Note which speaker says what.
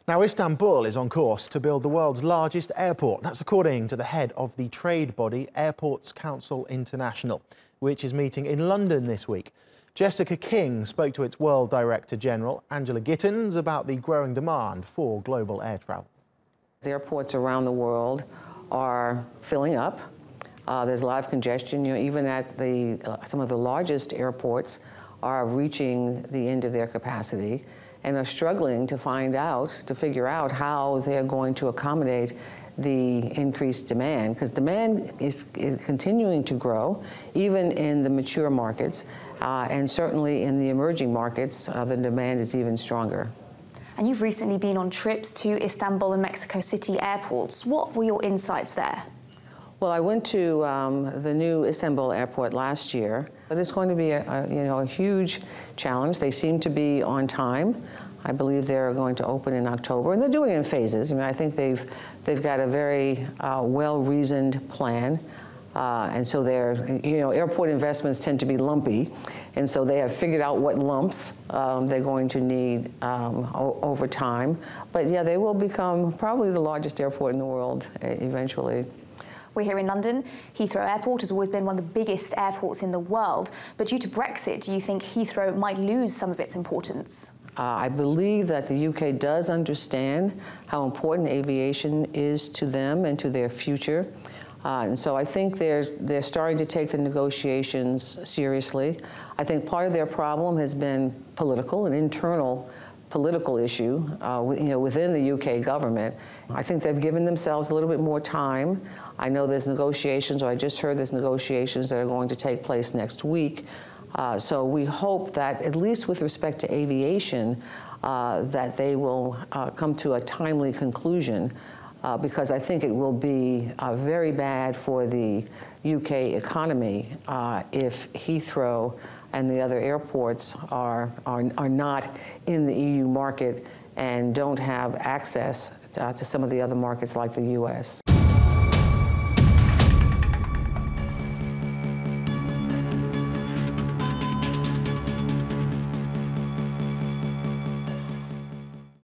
Speaker 1: Now, Istanbul is on course to build the world's largest airport. That's according to the head of the trade body Airports Council International, which is meeting in London this week. Jessica King spoke to its World Director General, Angela Gittens, about the growing demand for global air travel.
Speaker 2: Airports around the world are filling up. There's a lot of congestion. Even at some of the largest airports are reaching the end of their capacity and are struggling to figure out how they're going to accommodate the increased demand, because demand is continuing to grow, even in the mature markets, and certainly in the emerging markets, the demand is even stronger.
Speaker 3: And you've recently been on trips to Istanbul and Mexico City airports. What were your insights there?
Speaker 2: Well, I went to the new Istanbul airport last year, but it's going to be a huge challenge. They seem to be on time. I believe they're going to open in October, and they're doing it in phases. I mean, I think they've got a very well-reasoned plan, and so airport investments tend to be lumpy, and so they have figured out what lumps they're going to need over time. But yeah, they will become probably the largest airport in the world eventually.
Speaker 3: We're here in London. Heathrow Airport has always been one of the biggest airports in the world, but due to Brexit, do you think Heathrow might lose some of its importance?
Speaker 2: I believe that the UK does understand how important aviation is to them and to their future. And so I think they're starting to take the negotiations seriously. I think part of their problem has been political, an internal political issue within the UK government. I think they've given themselves a little bit more time. I know there's negotiations, or I just heard there's negotiations that are going to take place next week. So we hope that, at least with respect to aviation, that they will come to a timely conclusion, because I think it will be very bad for the UK economy if Heathrow and the other airports are not in the EU market and don't have access to some of the other markets like the US.